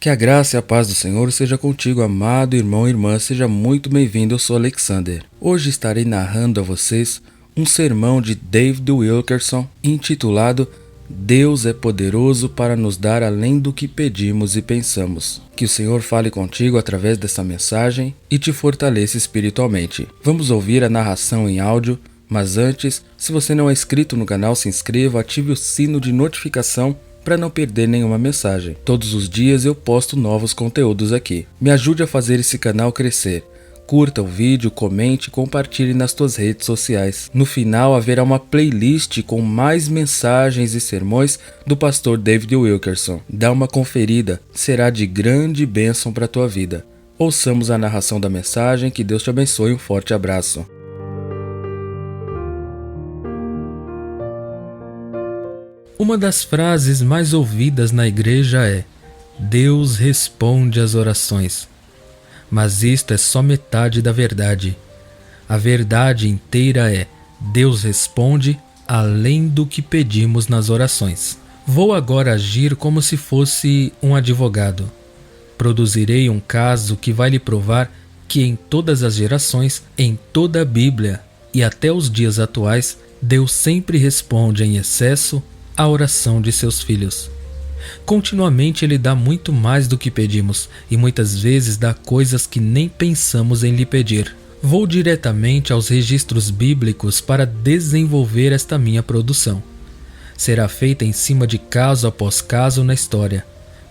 Que a graça e a paz do Senhor seja contigo, amado irmão e irmã, seja muito bem-vindo, eu sou Alexander. Hoje estarei narrando a vocês um sermão de David Wilkerson intitulado Deus é poderoso para nos dar além do que pedimos e pensamos. Que o Senhor fale contigo através dessa mensagem e te fortaleça espiritualmente. Vamos ouvir a narração em áudio, mas antes, se você não é inscrito no canal, se inscreva, ative o sino de notificação para não perder nenhuma mensagem. Todos os dias eu posto novos conteúdos aqui. Me ajude a fazer esse canal crescer. Curta o vídeo, comente e compartilhe nas tuas redes sociais. No final haverá uma playlist com mais mensagens e sermões do pastor David Wilkerson. Dá uma conferida, será de grande bênção para a tua vida. Ouçamos a narração da mensagem, que Deus te abençoe, um forte abraço. Uma das frases mais ouvidas na igreja é: Deus responde às orações. Mas isto é só metade da verdade. A verdade inteira é: Deus responde além do que pedimos nas orações. Vou agora agir como se fosse um advogado. Produzirei um caso que vai lhe provar que em todas as gerações, em toda a Bíblia e até os dias atuais, Deus sempre responde em excesso a oração de seus filhos. Continuamente Ele dá muito mais do que pedimos e muitas vezes dá coisas que nem pensamos em lhe pedir. Vou diretamente aos registros bíblicos para desenvolver esta minha produção. Será feita em cima de caso após caso na história,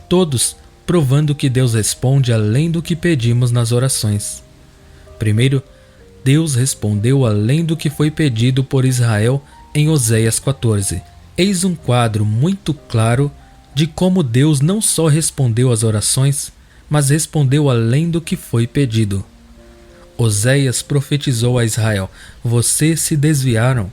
todos provando que Deus responde além do que pedimos nas orações. Primeiro, Deus respondeu além do que foi pedido por Israel em Oséias 14. Eis um quadro muito claro de como Deus não só respondeu às orações, mas respondeu além do que foi pedido. Oséias profetizou a Israel: vocês se desviaram,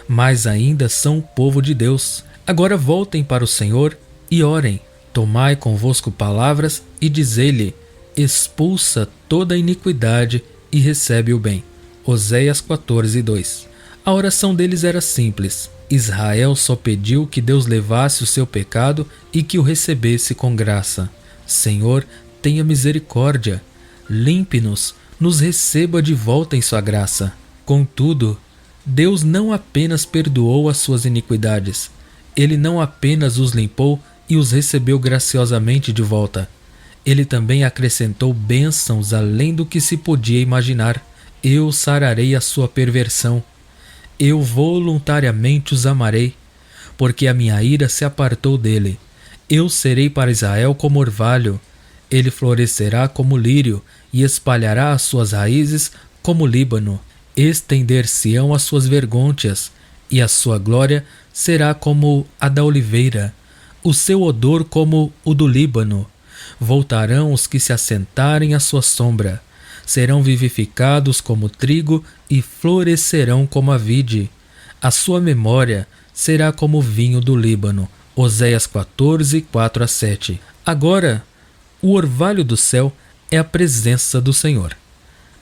mas ainda são o povo de Deus. Agora voltem para o Senhor e orem. Tomai convosco palavras e dizei-lhe: expulsa toda a iniquidade e recebe o bem. Oséias 14:2. A oração deles era simples. Israel só pediu que Deus levasse o seu pecado e que o recebesse com graça. Senhor, tenha misericórdia, limpe-nos, nos receba de volta em sua graça. Contudo, Deus não apenas perdoou as suas iniquidades, Ele não apenas os limpou e os recebeu graciosamente de volta. Ele também acrescentou bênçãos além do que se podia imaginar. Eu sararei a sua perversão. Eu voluntariamente os amarei, porque a minha ira se apartou dele. Eu serei para Israel como orvalho, ele florescerá como lírio e espalhará as suas raízes como Líbano. Estender-se-ão as suas vergônteas, e a sua glória será como a da oliveira, o seu odor como o do Líbano. Voltarão os que se assentarem à sua sombra. Serão vivificados como trigo e florescerão como a vide. A sua memória será como o vinho do Líbano. Oséias 14, 4-7. Agora, o orvalho do céu é a presença do Senhor.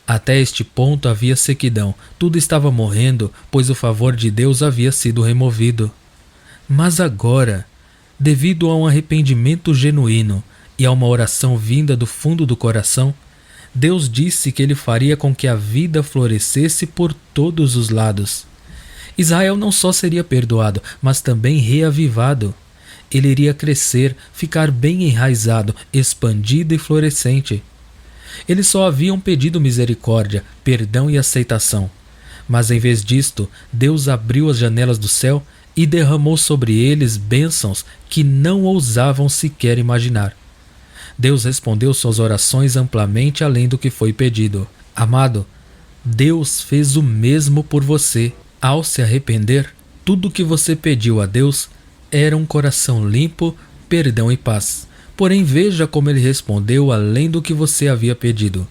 Até este ponto havia sequidão, tudo estava morrendo, pois o favor de Deus havia sido removido. Mas agora, devido a um arrependimento genuíno e a uma oração vinda do fundo do coração, Deus disse que Ele faria com que a vida florescesse por todos os lados. Israel não só seria perdoado, mas também reavivado. Ele iria crescer, ficar bem enraizado, expandido e florescente. Eles só haviam pedido misericórdia, perdão e aceitação. Mas em vez disto, Deus abriu as janelas do céu e derramou sobre eles bênçãos que não ousavam sequer imaginar. Deus respondeu suas orações amplamente além do que foi pedido. Amado, Deus fez o mesmo por você. Ao se arrepender, tudo o que você pediu a Deus era um coração limpo, perdão e paz. Porém, veja como Ele respondeu além do que você havia pedido.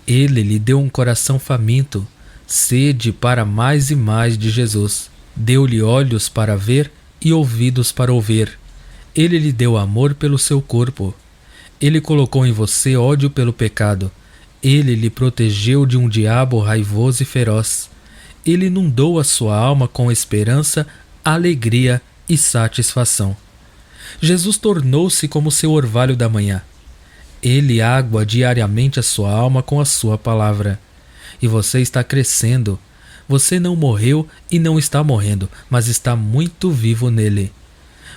Ele lhe deu um coração faminto, sede para mais e mais de Jesus. Deu-lhe olhos para ver e ouvidos para ouvir. Ele lhe deu amor pelo seu corpo. Ele colocou em você ódio pelo pecado. Ele lhe protegeu de um diabo raivoso e feroz. Ele inundou a sua alma com esperança, alegria e satisfação. Jesus tornou-se como seu orvalho da manhã. Ele água diariamente a sua alma com a sua palavra. E você está crescendo. Você não morreu e não está morrendo, mas está muito vivo nele.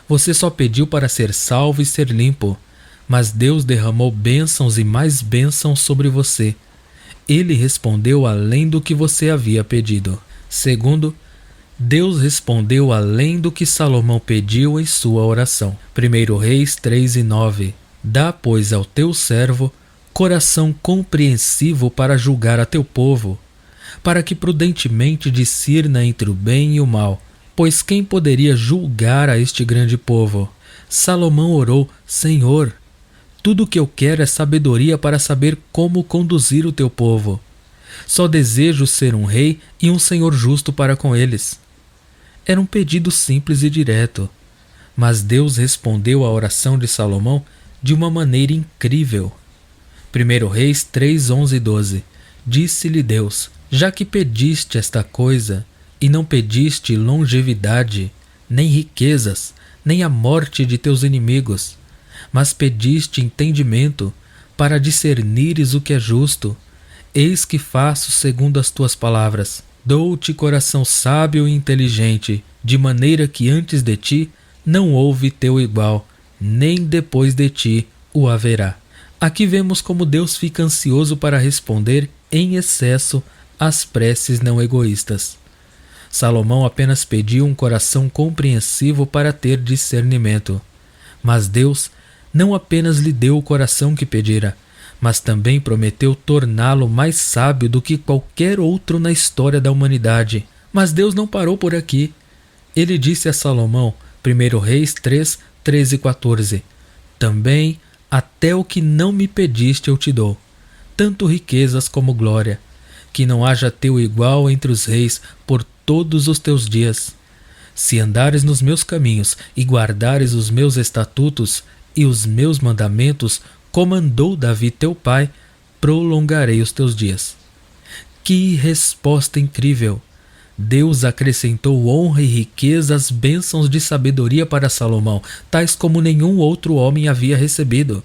Você só pediu para ser salvo e ser limpo, mas Deus derramou bênçãos e mais bênçãos sobre você. Ele respondeu além do que você havia pedido. Segundo, Deus respondeu além do que Salomão pediu em sua oração. 1 Reis 3:9. Dá, pois, ao teu servo coração compreensivo para julgar a teu povo, para que prudentemente discirna entre o bem e o mal. Pois quem poderia julgar a este grande povo? Salomão orou: Senhor, tudo o que eu quero é sabedoria para saber como conduzir o teu povo. Só desejo ser um rei e um senhor justo para com eles. Era um pedido simples e direto, mas Deus respondeu à oração de Salomão de uma maneira incrível. 1 Reis 3, 11 e 12. Disse-lhe Deus: já que pediste esta coisa, e não pediste longevidade, nem riquezas, nem a morte de teus inimigos, mas pediste entendimento, para discernires o que é justo, eis que faço segundo as tuas palavras. Dou-te coração sábio e inteligente, de maneira que antes de ti não houve teu igual, nem depois de ti o haverá. Aqui vemos como Deus fica ansioso para responder em excesso às preces não egoístas. Salomão apenas pediu um coração compreensivo para ter discernimento. Mas Deus não apenas lhe deu o coração que pedira, mas também prometeu torná-lo mais sábio do que qualquer outro na história da humanidade. Mas Deus não parou por aqui. Ele disse a Salomão, 1 Reis 3, 13 e 14, também até o que não me pediste eu te dou, tanto riquezas como glória, que não haja teu igual entre os reis por todos os teus dias. Se andares nos meus caminhos e guardares os meus estatutos e os meus mandamentos, como andou Davi teu pai, prolongarei os teus dias. Que resposta incrível! Deus acrescentou honra e riqueza às bênçãos de sabedoria para Salomão, tais como nenhum outro homem havia recebido.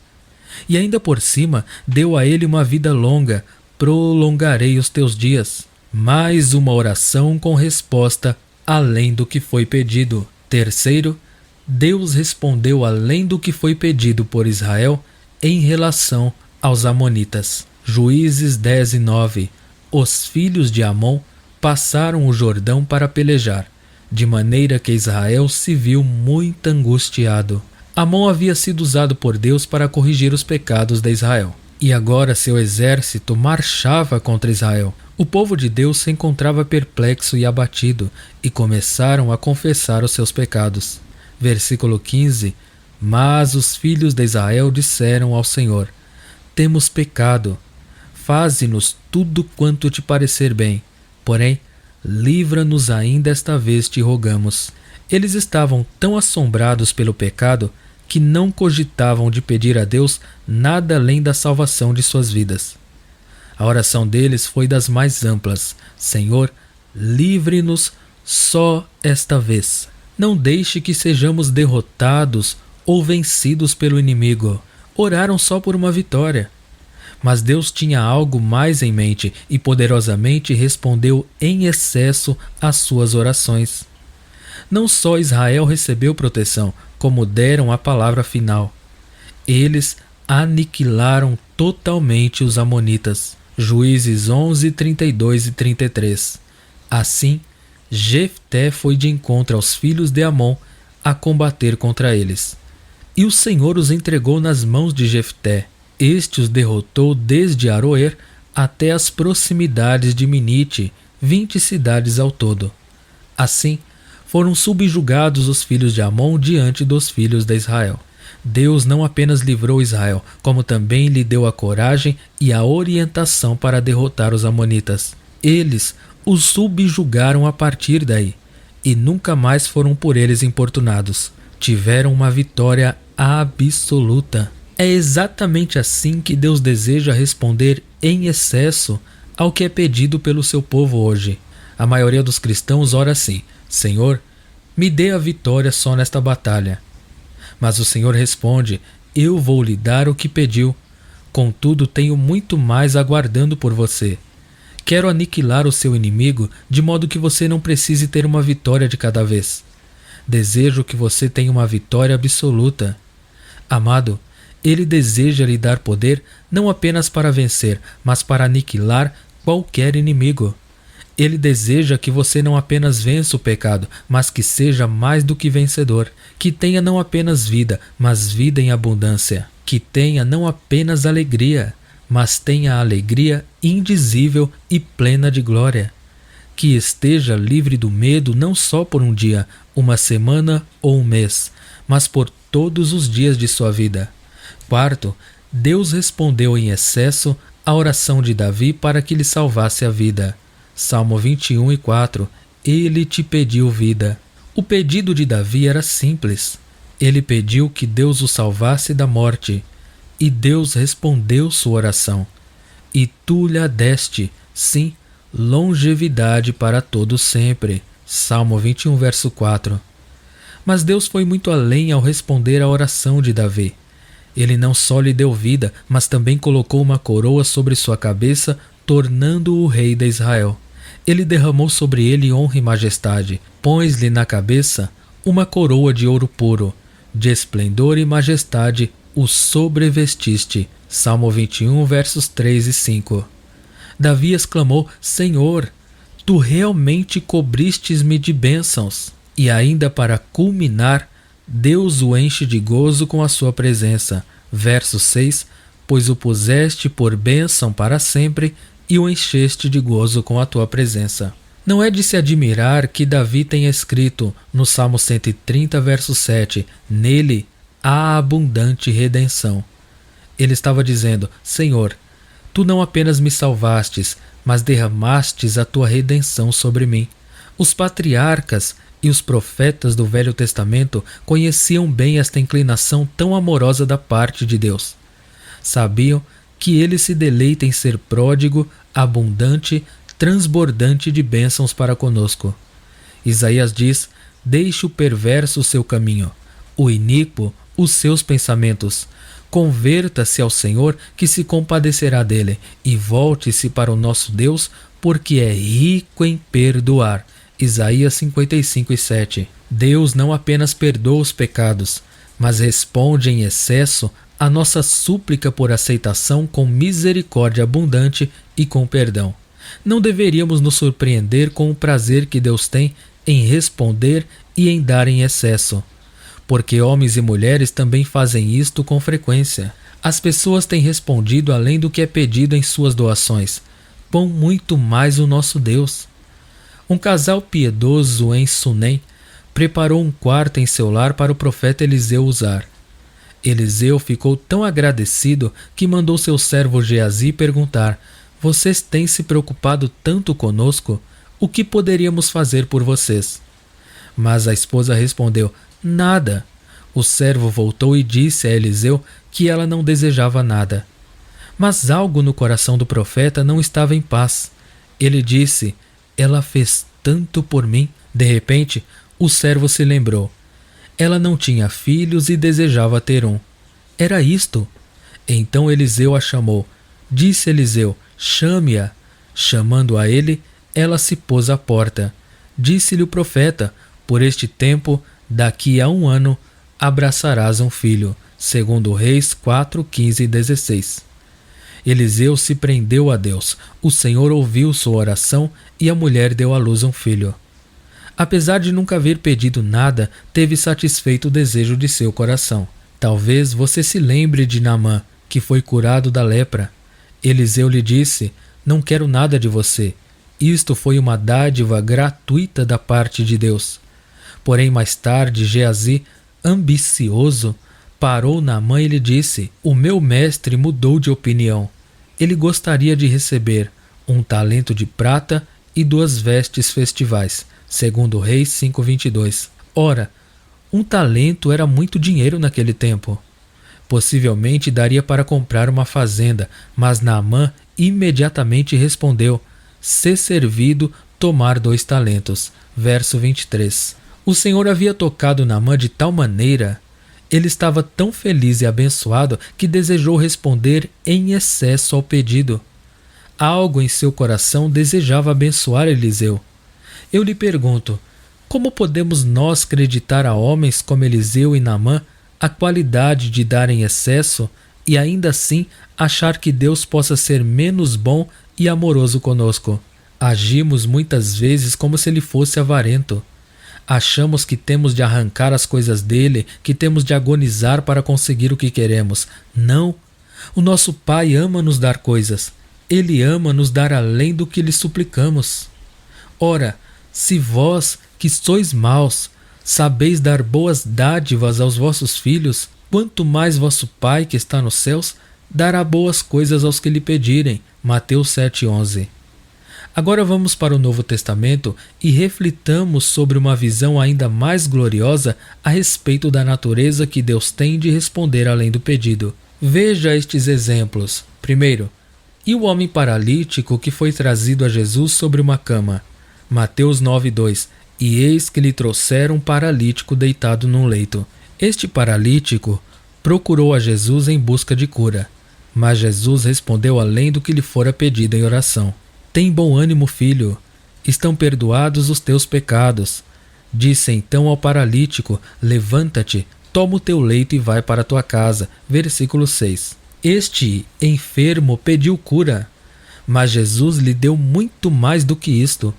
E ainda por cima, deu a ele uma vida longa, prolongarei os teus dias. Mais uma oração com resposta além do que foi pedido. Terceiro, Deus respondeu além do que foi pedido por Israel em relação aos amonitas. Juízes 10 e 9. Os filhos de Amon passaram o Jordão para pelejar, de maneira que Israel se viu muito angustiado. Amon havia sido usado por Deus para corrigir os pecados de Israel, e agora seu exército marchava contra Israel. O povo de Deus se encontrava perplexo e abatido, e começaram a confessar os seus pecados. Versículo 15. Mas os filhos de Israel disseram ao Senhor: temos pecado, faze-nos tudo quanto te parecer bem, porém, livra-nos ainda esta vez, te rogamos. Eles estavam tão assombrados pelo pecado que não cogitavam de pedir a Deus nada além da salvação de suas vidas. A oração deles foi das mais amplas: Senhor, livre-nos só esta vez. Não deixe que sejamos derrotados ou vencidos pelo inimigo. Oraram só por uma vitória. Mas Deus tinha algo mais em mente e poderosamente respondeu em excesso às suas orações. Não só Israel recebeu proteção, como deram a palavra final. Eles aniquilaram totalmente os amonitas. Juízes 11, 32 e 33. Assim, Jefté foi de encontro aos filhos de Amon a combater contra eles. E o Senhor os entregou nas mãos de Jefté. Este os derrotou desde Aroer até as proximidades de Minite, 20 cidades ao todo. Assim, foram subjugados os filhos de Amon diante dos filhos de Israel. Deus não apenas livrou Israel, como também lhe deu a coragem e a orientação para derrotar os amonitas. Eles os subjugaram a partir daí, e nunca mais foram por eles importunados. Tiveram uma vitória absoluta. É exatamente assim que Deus deseja responder em excesso ao que é pedido pelo seu povo hoje. A maioria dos cristãos ora assim: Senhor, me dê a vitória só nesta batalha. Mas o Senhor responde: eu vou lhe dar o que pediu, Contudo, tenho muito mais aguardando por você. Quero aniquilar o seu inimigo, de modo que você não precise ter uma vitória de cada vez. Desejo que você tenha uma vitória absoluta. Amado, ele deseja lhe dar poder não apenas para vencer, mas para aniquilar qualquer inimigo. Ele deseja que você não apenas vença o pecado, mas que seja mais do que vencedor, que tenha não apenas vida, mas vida em abundância, que tenha não apenas alegria, mas tenha alegria indizível e plena de glória, que esteja livre do medo não só por um dia, uma semana ou um mês, mas por todos os dias de sua vida. Quarto, Deus respondeu em excesso à oração de Davi para que lhe salvasse a vida. Salmo 21:4. Ele te pediu vida. O pedido de Davi era simples. Ele pediu que Deus o salvasse da morte. E Deus respondeu sua oração. E tu lhe deste, sim, longevidade para todo sempre. Salmo 21:4. Mas Deus foi muito além ao responder à oração de Davi. Ele não só lhe deu vida, mas também colocou uma coroa sobre sua cabeça, tornando-o rei de Israel. Ele derramou sobre ele honra e majestade, pôs-lhe na cabeça uma coroa de ouro puro, de esplendor e majestade o sobrevestiste. Salmo 21, versos 3 e 5. Davi exclamou: Senhor, tu realmente cobristes-me de bênçãos. E ainda para culminar, Deus o enche de gozo com a sua presença. Verso 6, pois o puseste por bênção para sempre e o encheste de gozo com a tua presença. Não é de se admirar que Davi tenha escrito no Salmo 130, verso 7, nele há abundante redenção. Ele estava dizendo: Senhor, tu não apenas me salvastes, mas derramastes a tua redenção sobre mim. Os patriarcas e os profetas do Velho Testamento conheciam bem esta inclinação tão amorosa da parte de Deus. Sabiam que ele se deleita em ser pródigo, abundante, transbordante de bênçãos para conosco. Isaías diz: deixe o perverso o seu caminho, o iníquo os seus pensamentos. Converta-se ao Senhor, que se compadecerá dele, e volte-se para o nosso Deus, porque é rico em perdoar. Isaías 55:7. Deus não apenas perdoa os pecados, mas responde em excesso a nossa súplica por aceitação com misericórdia abundante e com perdão. Não deveríamos nos surpreender com o prazer que Deus tem em responder e em dar em excesso, porque homens e mulheres também fazem isto com frequência. As pessoas têm respondido além do que é pedido em suas doações, com muito mais o nosso Deus. Um casal piedoso em Sunem preparou um quarto em seu lar para o profeta Eliseu usar. Eliseu ficou tão agradecido que mandou seu servo Geazi perguntar: vocês têm se preocupado tanto conosco? O que poderíamos fazer por vocês? Mas a esposa respondeu: nada. O servo voltou e disse a Eliseu que ela não desejava nada. Mas algo no coração do profeta não estava em paz. Ele disse: ela fez tanto por mim. De repente, o servo se lembrou. Ela não tinha filhos e desejava ter um. Era isto. Então Eliseu a chamou. Disse Eliseu: chame-a. Chamando a ele, ela se pôs à porta. Disse-lhe o profeta: por este tempo, daqui a 1 ano, abraçarás um filho. Segundo Reis 4, 15 e 16. Eliseu se prendeu a Deus. O Senhor ouviu sua oração e a mulher deu à luz um filho. Apesar de nunca haver pedido nada, teve satisfeito o desejo de seu coração. Talvez você se lembre de Naamã, que foi curado da lepra. Eliseu lhe disse: não quero nada de você. Isto foi uma dádiva gratuita da parte de Deus. Porém, mais tarde, Geazi, ambicioso, parou Naamã e lhe disse: o meu mestre mudou de opinião. Ele gostaria de receber 1 talento de prata e 2 vestes festivais. Segundo Reis 5:22. Ora, 1 talento era muito dinheiro naquele tempo. Possivelmente daria para comprar uma fazenda, mas Naamã imediatamente respondeu: se servido, tomar 2 talentos. Verso 23. O Senhor havia tocado Naamã de tal maneira, Ele estava tão feliz e abençoado que desejou responder em excesso ao pedido. Algo em seu coração desejava abençoar Eliseu. Eu lhe pergunto, como podemos nós acreditar a homens como Eliseu e Naamã a qualidade de dar em excesso e ainda assim achar que Deus possa ser menos bom e amoroso conosco? Agimos muitas vezes como se ele fosse avarento. Achamos que temos de arrancar as coisas dele, que temos de agonizar para conseguir o que queremos. Não! O nosso Pai ama nos dar coisas. Ele ama nos dar além do que lhe suplicamos. Ora, se vós, que sois maus, sabeis dar boas dádivas aos vossos filhos, quanto mais vosso Pai que está nos céus dará boas coisas aos que lhe pedirem. Mateus 7,11. Agora vamos para o Novo Testamento e reflitamos sobre uma visão ainda mais gloriosa a respeito da natureza que Deus tem de responder além do pedido. Veja estes exemplos. Primeiro, e o homem paralítico que foi trazido a Jesus sobre uma cama. Mateus 9,2. E eis que lhe trouxeram um paralítico deitado num leito. Este paralítico procurou a Jesus em busca de cura, mas Jesus respondeu além do que lhe fora pedido em oração. Tem bom ânimo, filho, estão perdoados os teus pecados. Disse então ao paralítico, levanta-te, toma o teu leito e vai para a tua casa. Versículo 6. Este enfermo pediu cura, mas Jesus lhe deu muito mais do que isto.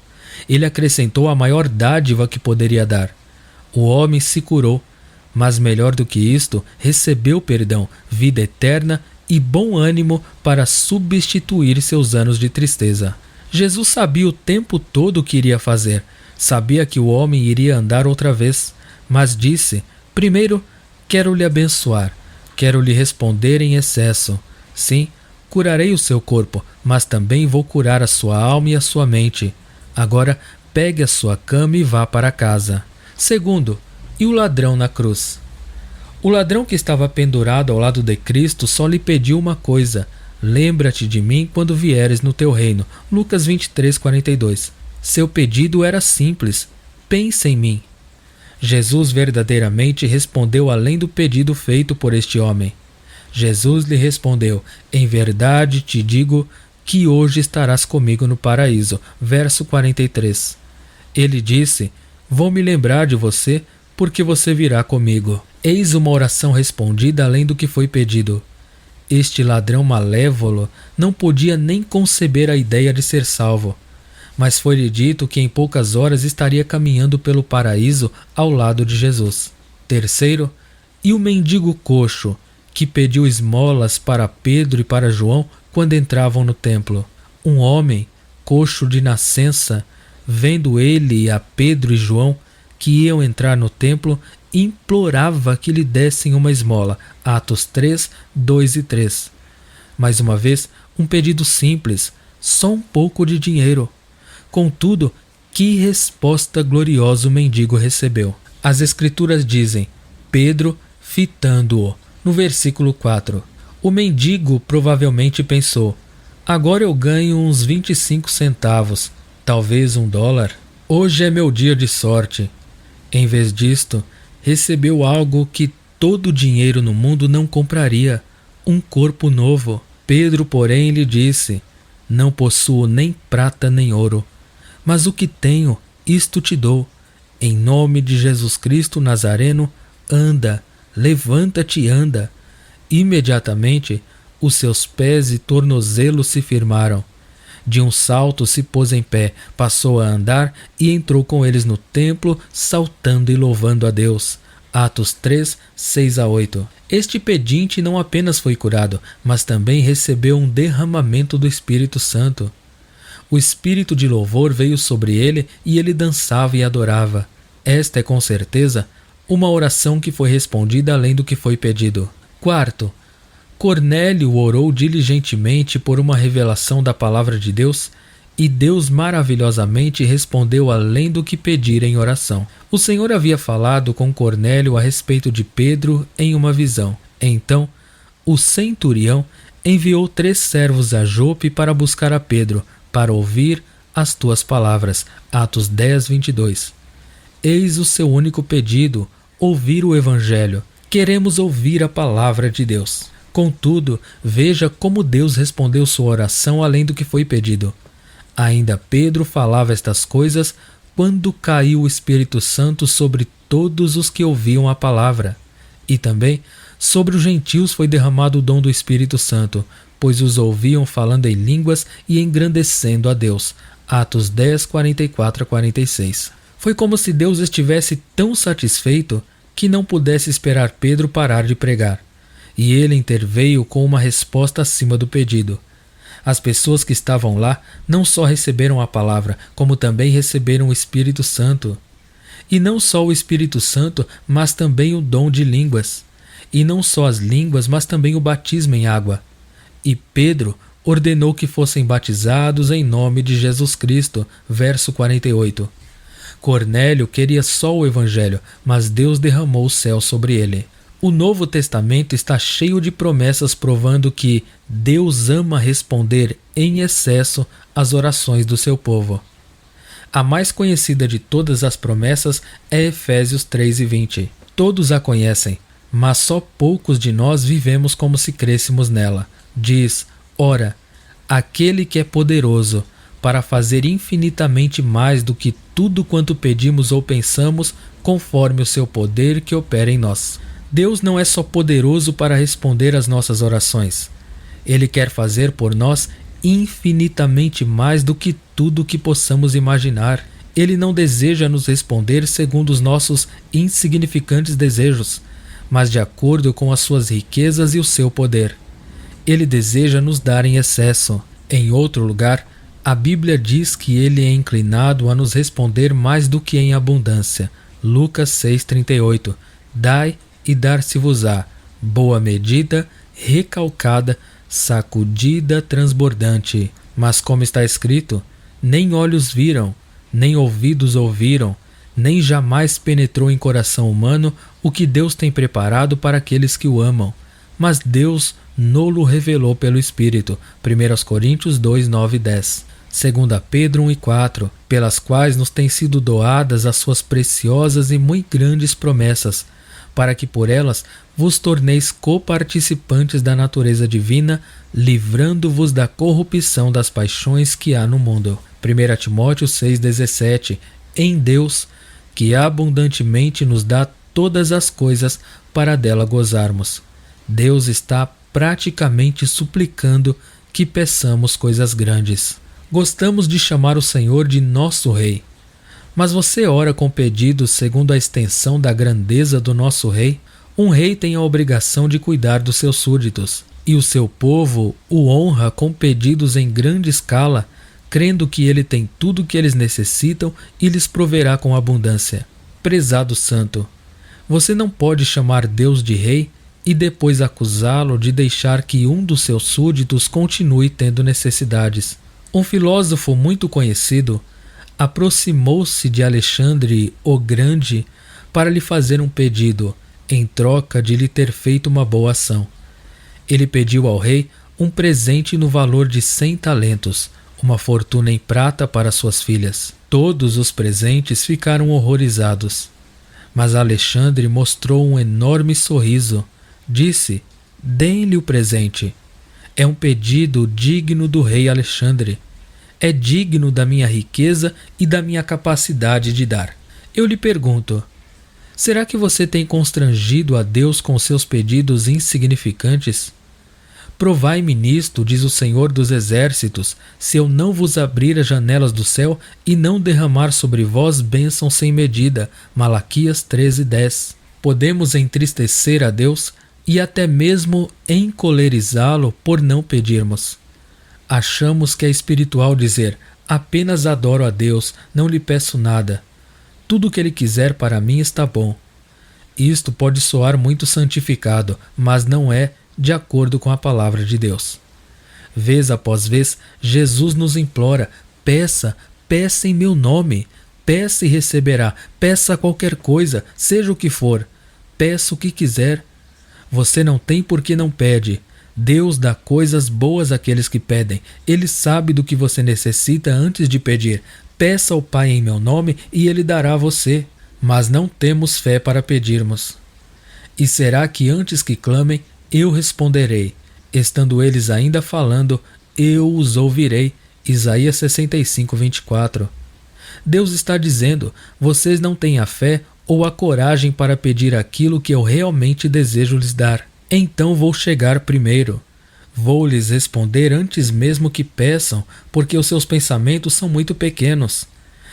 Ele acrescentou a maior dádiva que poderia dar. O homem se curou, mas melhor do que isto, recebeu perdão, vida eterna e bom ânimo para substituir seus anos de tristeza. Jesus sabia o tempo todo o que iria fazer, sabia que o homem iria andar outra vez, mas disse, primeiro, quero lhe abençoar, quero lhe responder em excesso. Sim, curarei o seu corpo, mas também vou curar a sua alma e a sua mente. Agora, pegue a sua cama e vá para casa. Segundo, e o ladrão na cruz? O ladrão que estava pendurado ao lado de Cristo só lhe pediu uma coisa: lembra-te de mim quando vieres no teu reino. Lucas 23:42. Seu pedido era simples: pense em mim. Jesus verdadeiramente respondeu além do pedido feito por este homem. Jesus lhe respondeu: em verdade te digo que hoje estarás comigo no paraíso. Verso 43. Ele disse: vou me lembrar de você, porque você virá comigo. Eis uma oração respondida além do que foi pedido. Este ladrão malévolo não podia nem conceber a ideia de ser salvo, mas foi-lhe dito que em poucas horas estaria caminhando pelo paraíso ao lado de Jesus. Terceiro, e o mendigo coxo, que pediu esmolas para Pedro e para João quando entravam no templo. Um homem, coxo de nascença, vendo ele a Pedro e João, que iam entrar no templo, implorava que lhe dessem uma esmola. Atos 3, 2 e 3. Mais uma vez, um pedido simples, só um pouco de dinheiro. Contudo, que resposta gloriosa o mendigo recebeu. As Escrituras dizem, Pedro fitando-o, no versículo 4. O mendigo provavelmente pensou, agora eu ganho uns 25 centavos, talvez $1. Hoje é meu dia de sorte. Em vez disto, recebeu algo que todo o dinheiro no mundo não compraria, um corpo novo. Pedro, porém, lhe disse, não possuo nem prata nem ouro, mas o que tenho, isto te dou. Em nome de Jesus Cristo Nazareno, anda, levanta-te e anda. Imediatamente, os seus pés e tornozelos se firmaram. De um salto se pôs em pé, passou a andar e entrou com eles no templo, saltando e louvando a Deus. Atos 3, 6 a 8. Este pedinte não apenas foi curado, mas também recebeu um derramamento do Espírito Santo. O espírito de louvor veio sobre ele e ele dançava e adorava. Esta é com certeza uma oração que foi respondida além do que foi pedido. Quarto, Cornélio orou diligentemente por uma revelação da palavra de Deus e Deus maravilhosamente respondeu além do que pedir em oração. O Senhor havia falado com Cornélio a respeito de Pedro em uma visão. Então, o centurião enviou 3 servos a Jope para buscar a Pedro, para ouvir as tuas palavras. Atos 10, 22. Eis o seu único pedido, ouvir o Evangelho. Queremos ouvir a palavra de Deus. Contudo, veja como Deus respondeu sua oração além do que foi pedido. Ainda Pedro falava estas coisas quando caiu o Espírito Santo sobre todos os que ouviam a palavra. E também sobre os gentios foi derramado o dom do Espírito Santo, pois os ouviam falando em línguas e engrandecendo a Deus. Atos 10, 44 a 46. Foi como se Deus estivesse tão satisfeito que não pudesse esperar Pedro parar de pregar. E ele interveio com uma resposta acima do pedido. As pessoas que estavam lá não só receberam a palavra, como também receberam o Espírito Santo. E não só o Espírito Santo, mas também o dom de línguas. E não só as línguas, mas também o batismo em água. E Pedro ordenou que fossem batizados em nome de Jesus Cristo. Verso 48. Cornélio queria só o Evangelho, mas Deus derramou o céu sobre ele. O Novo Testamento está cheio de promessas provando que Deus ama responder em excesso às orações do seu povo. A mais conhecida de todas as promessas é Efésios 3:20. Todos a conhecem, mas só poucos de nós vivemos como se crêssemos nela. Diz: ora, aquele que é poderoso para fazer infinitamente mais do que tudo quanto pedimos ou pensamos, conforme o seu poder que opera em nós. Deus não é só poderoso para responder às nossas orações. Ele quer fazer por nós infinitamente mais do que tudo que possamos imaginar. Ele não deseja nos responder segundo os nossos insignificantes desejos, mas de acordo com as suas riquezas e o seu poder. Ele deseja nos dar em excesso. Em outro lugar, a Bíblia diz que ele é inclinado a nos responder mais do que em abundância. Lucas 6,38. Dai e dar-se-vos-á, boa medida, recalcada, sacudida, transbordante. Mas como está escrito, nem olhos viram, nem ouvidos ouviram, nem jamais penetrou em coração humano o que Deus tem preparado para aqueles que o amam. Mas Deus no-lo revelou pelo Espírito. 1 Coríntios 2, 9 e 10. 2 Pedro 1:4, pelas quais nos têm sido doadas as suas preciosas e muito grandes promessas, para que por elas vos torneis coparticipantes da natureza divina, livrando-vos da corrupção das paixões que há no mundo. 1 Timóteo 6,17, em Deus, que abundantemente nos dá todas as coisas para dela gozarmos. Deus está praticamente suplicando que peçamos coisas grandes. Gostamos de chamar o Senhor de nosso Rei. Mas você ora com pedidos segundo a extensão da grandeza do nosso Rei? Um rei tem a obrigação de cuidar dos seus súditos, e o seu povo o honra com pedidos em grande escala, crendo que ele tem tudo o que eles necessitam e lhes proverá com abundância. Prezado santo, você não pode chamar Deus de Rei e depois acusá-lo de deixar que um dos seus súditos continue tendo necessidades. Um filósofo muito conhecido aproximou-se de Alexandre o Grande para lhe fazer um pedido, em troca de lhe ter feito uma boa ação. Ele pediu ao rei um presente no valor de 100 talentos, uma fortuna em prata para suas filhas. Todos os presentes ficaram horrorizados. Mas Alexandre mostrou um enorme sorriso. Disse: deem-lhe o presente. É um pedido digno do rei Alexandre. É digno da minha riqueza e da minha capacidade de dar. Eu lhe pergunto, será que você tem constrangido a Deus com seus pedidos insignificantes? Provai-me nisto, diz o Senhor dos Exércitos, se eu não vos abrir as janelas do céu e não derramar sobre vós bênção sem medida. Malaquias 13:10. Podemos entristecer a Deus e até mesmo encolerizá-lo por não pedirmos. Achamos que é espiritual dizer: apenas adoro a Deus, não lhe peço nada. Tudo o que ele quiser para mim está bom. Isto pode soar muito santificado, mas não é de acordo com a palavra de Deus. Vez após vez, Jesus nos implora: peça, peça em meu nome. Peça e receberá. Peça qualquer coisa, seja o que for. Peça o que quiser. Você não tem por que não pede. Deus dá coisas boas àqueles que pedem. Ele sabe do que você necessita antes de pedir. Peça ao Pai em meu nome e Ele dará a você. Mas não temos fé para pedirmos. E será que antes que clamem, eu responderei? Estando eles ainda falando, eu os ouvirei. Isaías 65, 24. Deus está dizendo: vocês não têm a fé ou a coragem para pedir aquilo que eu realmente desejo lhes dar. Então vou chegar primeiro. Vou lhes responder antes mesmo que peçam, porque os seus pensamentos são muito pequenos.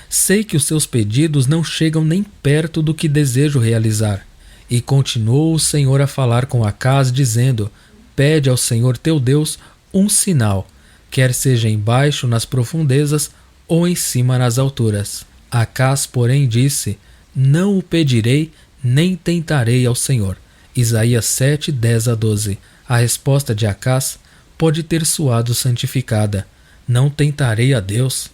Sei que os seus pedidos não chegam nem perto do que desejo realizar. E continuou o Senhor a falar com Acaz, dizendo: pede ao Senhor teu Deus um sinal, quer seja embaixo nas profundezas ou em cima nas alturas. Acaz, porém, disse: não o pedirei, nem tentarei ao Senhor. Isaías 7, 10-12. A resposta de Acaz pode ter soado santificada: não tentarei a Deus.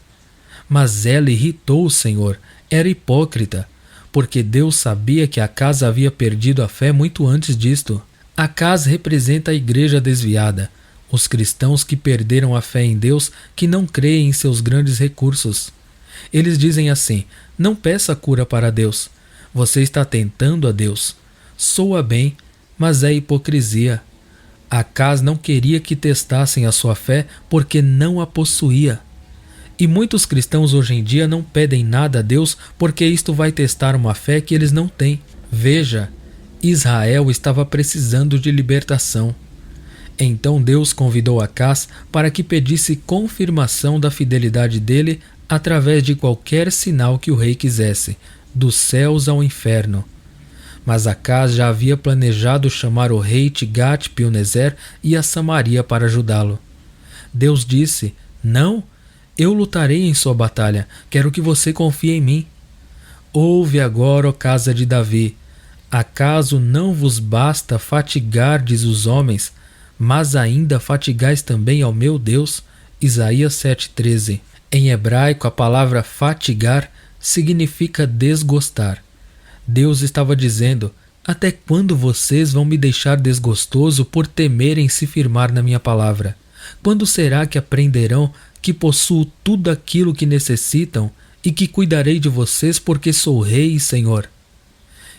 Mas ela irritou o Senhor, era hipócrita, porque Deus sabia que Acaz havia perdido a fé muito antes disto. Acaz representa a igreja desviada, os cristãos que perderam a fé em Deus, que não creem em seus grandes recursos. Eles dizem assim: não peça cura para Deus. Você está tentando a Deus. Soa bem, mas é hipocrisia. Acaz não queria que testassem a sua fé porque não a possuía. E muitos cristãos hoje em dia não pedem nada a Deus porque isto vai testar uma fé que eles não têm. Veja, Israel estava precisando de libertação. Então Deus convidou Acaz para que pedisse confirmação da fidelidade dele através de qualquer sinal que o rei quisesse, dos céus ao inferno. Mas Acaz já havia planejado chamar o rei Tigat-Pilneser e a Samaria para ajudá-lo. Deus disse: não, eu lutarei em sua batalha, quero que você confie em mim. Ouve agora, ó casa de Davi: acaso não vos basta fatigardes os homens, mas ainda fatigais também ao meu Deus? Isaías 7,13. Em hebraico, a palavra fatigar significa desgostar. Deus estava dizendo: até quando vocês vão me deixar desgostoso por temerem se firmar na minha palavra? Quando será que aprenderão que possuo tudo aquilo que necessitam e que cuidarei de vocês porque sou rei e senhor?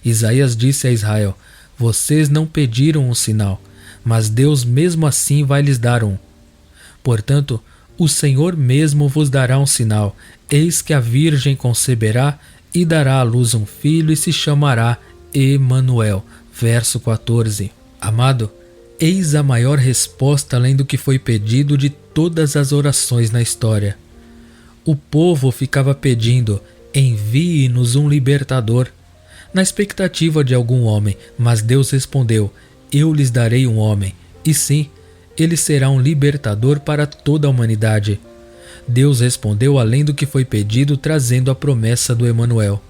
Isaías disse a Israel: vocês não pediram um sinal, mas Deus mesmo assim vai lhes dar um. Portanto, o Senhor mesmo vos dará um sinal: eis que a virgem conceberá e dará à luz um filho e se chamará Emanuel. Verso 14. Amado, eis a maior resposta além do que foi pedido de todas as orações na história. O povo ficava pedindo: envie-nos um libertador, na expectativa de algum homem, mas Deus respondeu: eu lhes darei um homem, e sim, ele será um libertador para toda a humanidade. Deus respondeu além do que foi pedido, trazendo a promessa do Emanuel.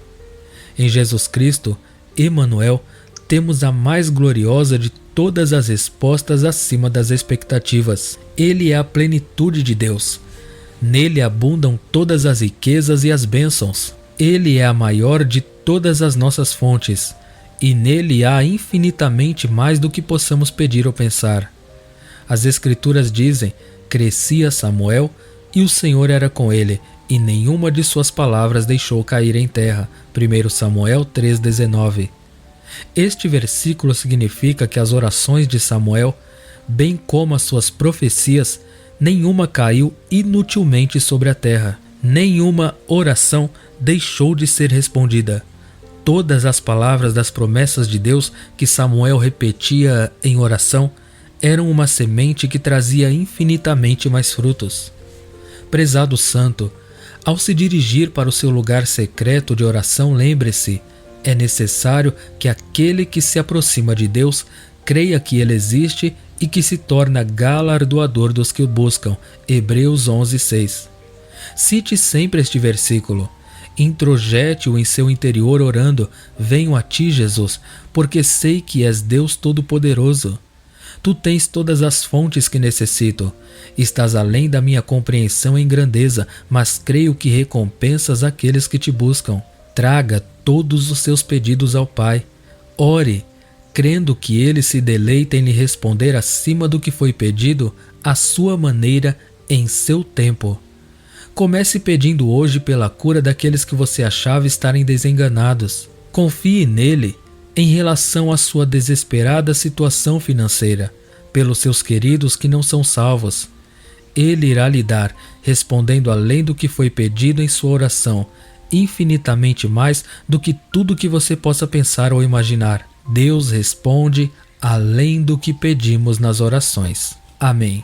Em Jesus Cristo, Emanuel, temos a mais gloriosa de todas as respostas acima das expectativas. Ele é a plenitude de Deus. Nele abundam todas as riquezas e as bênçãos. Ele é a maior de todas as nossas fontes, e nele há infinitamente mais do que possamos pedir ou pensar. As Escrituras dizem: crescia Samuel, e o Senhor era com ele, e nenhuma de suas palavras deixou cair em terra. 1 Samuel 3,19. Este versículo significa que as orações de Samuel, bem como as suas profecias, nenhuma caiu inutilmente sobre a terra. Nenhuma oração deixou de ser respondida. Todas as palavras das promessas de Deus que Samuel repetia em oração eram uma semente que trazia infinitamente mais frutos. Prezado santo, ao se dirigir para o seu lugar secreto de oração, lembre-se: é necessário que aquele que se aproxima de Deus creia que Ele existe e que se torna galardoador dos que o buscam. Hebreus 11:6. Cite sempre este versículo. Introjete-o em seu interior orando: venho a ti, Jesus, porque sei que és Deus Todo-Poderoso. Tu tens todas as fontes que necessito. Estás além da minha compreensão em grandeza, mas creio que recompensas aqueles que te buscam. Traga todos os seus pedidos ao Pai. Ore, crendo que Ele se deleita em lhe responder acima do que foi pedido, à sua maneira, em seu tempo. Comece pedindo hoje pela cura daqueles que você achava estarem desenganados. Confie nele. em relação à sua desesperada situação financeira, pelos seus queridos que não são salvos. Ele irá lhe dar, respondendo além do que foi pedido em sua oração, infinitamente mais do que tudo que você possa pensar ou imaginar. Deus responde além do que pedimos nas orações. Amém.